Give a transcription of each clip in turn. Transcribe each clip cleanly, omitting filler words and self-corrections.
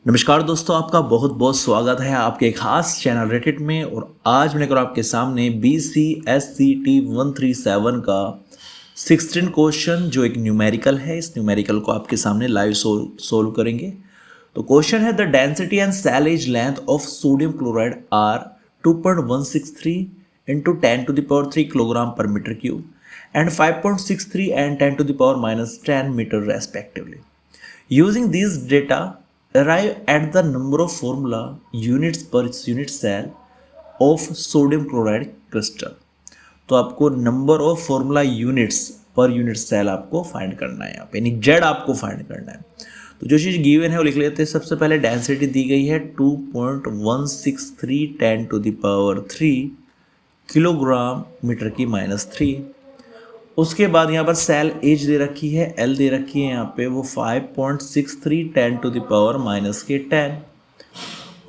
नमस्कार दोस्तों, आपका बहुत बहुत स्वागत है आपके खास चैनल रेटेड में। और आज मैं लेकर आपके सामने BCSCT 137 का 16 क्वेश्चन जो एक न्यूमेरिकल है। इस न्यूमेरिकल को आपके सामने लाइव सोल्व करेंगे। तो क्वेश्चन है, the density and cell edge length of sodium chloride are 2.163 into 10⁻³ kilogram per metre cube and 5.63 and 10⁻⁻10 metre respectively. Using these data, arrive at the number of formula units per unit cell of sodium chloride crystal। तो आपको number of formula units per unit cell आपको find करना है, यहाँ पे यानी Z आपको find करना है। तो जो चीज़ गिवन है वो लिख लेते हैं। सबसे पहले डेंसिटी दी गई है 2.163 10⁻³ किलोग्राम मीटर की -3। उसके बाद यहाँ पर सेल एज दे रखी है, एल दे रखी है यहाँ पे वो 5.63 10⁻⁻10।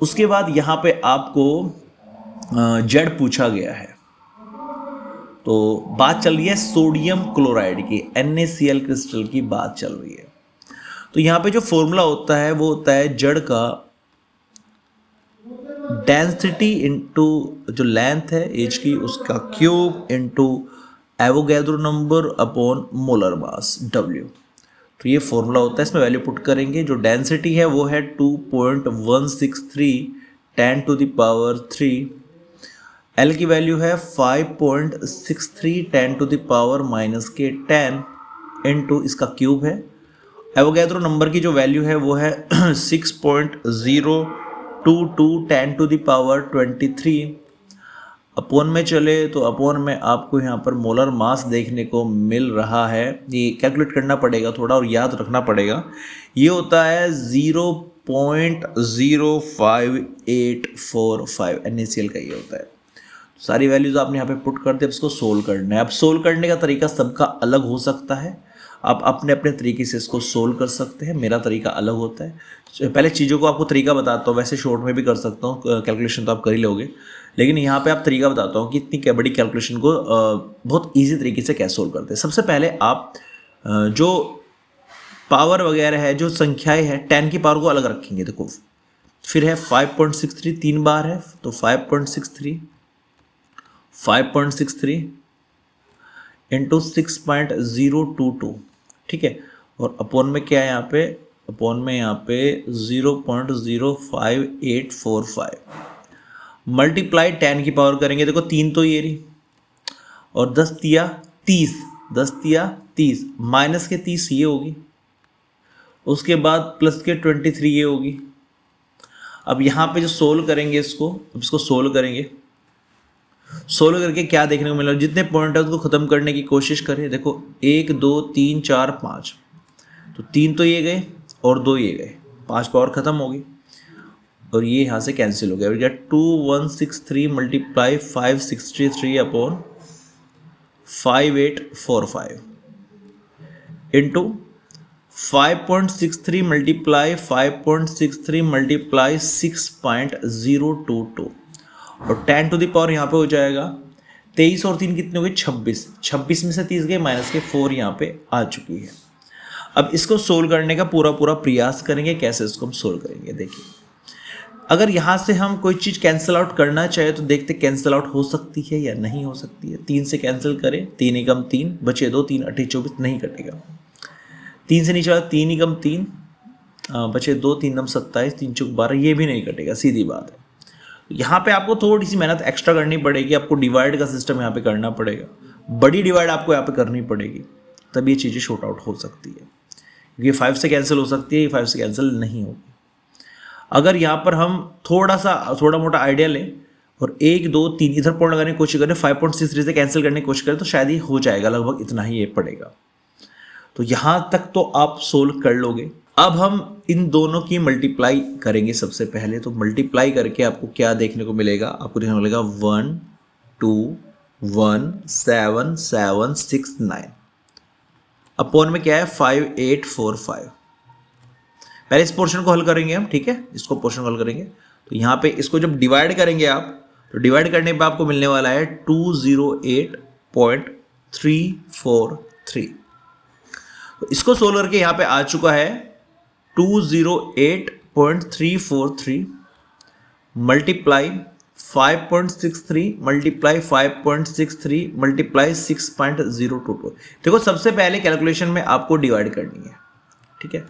उसके बाद यहाँ पे आपको जेड पूछा गया है। तो बात चल रही है सोडियम क्लोराइड की, NaCl क्रिस्टल की बात चल रही है। तो यहाँ पे जो फॉर्मूला होता है वो होता है जेड का डेंसिटी इंटू जो लेंथ है एज की उसका cube into Avogadro number upon molar mass W। तो ये फॉर्मूला होता है, इसमें वैल्यू पुट करेंगे। जो डेंसिटी है वो है 2.163 10⁻³ L की वैल्यू है 5.63 10⁻⁻10 इंटू इसका क्यूब है। एवोगैड्रो नंबर की जो वैल्यू है वो है 6.022 10⁻23। अपोन में चले तो अपोन में आपको यहाँ पर मोलर मास देखने को मिल रहा है। ये कैलकुलेट करना पड़ेगा थोड़ा और याद रखना पड़ेगा। ये होता है 0.05845 NaCl का ये होता है। सारी वैल्यूज आपने यहाँ पे पुट कर दे, इसको सोल्व करना है। अब सोल्व करने का तरीका सबका अलग हो सकता है, आप अपने अपने तरीके से इसको सोल्व कर सकते हैं। मेरा तरीका अलग होता है। पहले चीज़ों को आपको तरीका बताता हूँ, वैसे शॉर्ट में भी कर सकता हूँ, कैलकुलेशन तो आप कर ही लोगे, लेकिन यहाँ पे आप तरीका बताता हूँ कि इतनी बड़ी कैलकुलेशन को बहुत इजी तरीके से कैसे सोल्व करते हैं। सबसे पहले आप जो पावर वगैरह है, जो संख्याएं हैं, 10 की पावर को अलग रखेंगे। देखो फिर है 5.63 3 बार है तो 5.63 इंटू 6.022, ठीक है। और अपोन में क्या है यहाँ पे, अपोन में यहाँ पे 0.05845 मल्टीप्लाई 10 की पावर करेंगे। देखो 3 तो ये रही और 10 तिया 30 माइनस के 30 ये होगी, उसके बाद प्लस के 23 ये होगी। अब यहाँ पे जो सोल्व करेंगे इसको सोल्व करेंगे। सोल्व करके क्या देखने को मिला, जितने पॉइंट है उसको ख़त्म करने की कोशिश करें। देखो 1 2 3 4 5, तो 3 तो ये गए और 2 ये गए, 5 पावर ख़त्म होगी और ये यहाँ से कैंसिल हो गया। 2163 multiply 563 upon 5845 into 5.63 multiply 5.63 multiply 6.022 और 10 टू द पावर यहाँ पे हो जाएगा 23 और 3 कितने हो गए 26 में से 30 गए माइनस के 4 यहाँ पे आ चुकी है। अब इसको सोल्व करने का पूरा प्रयास करेंगे। कैसे इसको हम सोल्व करेंगे, देखिए अगर यहाँ से हम कोई चीज़ कैंसिल आउट करना चाहे तो देखते कैंसिल आउट हो सकती है या नहीं हो सकती है। 3 से कैंसिल करें, 3 एकम 3 बचे 2, 3 8 24 नहीं कटेगा। 3 से नीचे वाला 3 एकम 3 बचे 2, 3 9 27 3 चौक 12 ये भी नहीं कटेगा, सीधी बात है। यहाँ पे आपको थोड़ी सी मेहनत एक्स्ट्रा करनी पड़ेगी, आपको डिवाइड का सिस्टम यहाँ पे करना पड़ेगा, बड़ी डिवाइड आपको यहाँ पे करनी पड़ेगी, तब ये चीज़ें शॉर्ट आउट हो सकती है। क्योंकि 5 से कैंसिल हो सकती है, ये 5 से कैंसिल नहीं होगी। अगर यहाँ पर हम थोड़ा मोटा आइडिया लें और 1 2 3 इधर पॉइंट लगाने की कोशिश करें, 5.63 से कैंसिल करने की कोशिश करें तो शायद ये हो जाएगा, लगभग इतना ही ये पड़ेगा। तो यहाँ तक तो आप सोल्व कर लोगे। अब हम इन दोनों की मल्टीप्लाई करेंगे। सबसे पहले तो मल्टीप्लाई करके आपको क्या देखने को मिलेगा, आपको देखने को मिलेगा 1 2 1 7 7 6 9 अपोन में क्या है 5845। पहले इस पोर्शन को हल करेंगे हम, ठीक है, इसको पोर्शन को हल करेंगे। तो यहाँ पे इसको जब डिवाइड करेंगे आप, तो डिवाइड करने पे आपको मिलने वाला है 208.343। तो इसको सोल्व करके यहाँ पे आ चुका है 208 5.343 मल्टीप्लाई 5.63 मल्टीप्लाई 5.63 मल्टीप्लाई 6.022। देखो सबसे पहले कैलकुलेशन में आपको डिवाइड करनी है, ठीक है।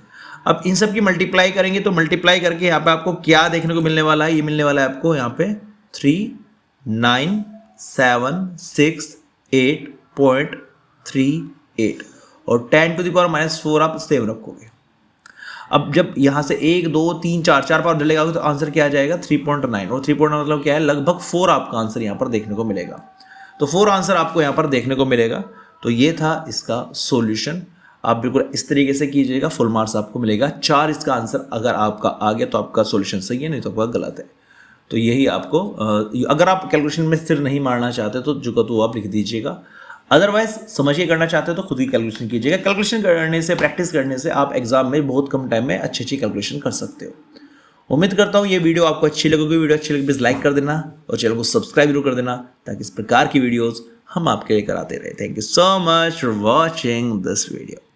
अब इन सब की मल्टीप्लाई करेंगे तो मल्टीप्लाई करके यहाँ पे आपको क्या देखने को मिलने वाला है, ये मिलने वाला है आपको यहाँ पे 3976.8 और 10⁻⁴ आप सेम रखोगे। अब जब यहाँ से 1 2 3 4 4 पावर डलेगा तो आंसर क्या आ जाएगा 3.9 और 3.9 मतलब क्या है, लगभग 4 आपका आंसर यहाँ पर देखने को मिलेगा। तो 4 आंसर आपको यहाँ पर देखने को मिलेगा। तो ये था इसका सॉल्यूशन। आप बिल्कुल इस तरीके से कीजिएगा, फुल मार्क्स आपको मिलेगा। 4 इसका आंसर अगर आपका आ गया तो आपका सॉल्यूशन सही है, नहीं तो आपका गलत है। तो यही आपको अगर आप कैलकुलेशन में सिर नहीं मारना चाहते तो जो तो आप लिख दीजिएगा, अदरवाइज समझ के करना चाहते हो तो खुद ही कैलकुलेशन कीजिएगा। कैलकुलेशन करने से, प्रैक्टिस करने से आप एग्जाम में बहुत कम टाइम में अच्छी कैलकुलेशन कर सकते हो। उम्मीद करता हूँ ये वीडियो आपको अच्छी लगेगी। वीडियो अच्छी लगे प्लीज़ लाइक कर देना और चैनल को सब्सक्राइब जरूर कर देना ताकि इस प्रकार की वीडियोज़ हम आपके लिए कराते रहे। Thank you so much for watching this video.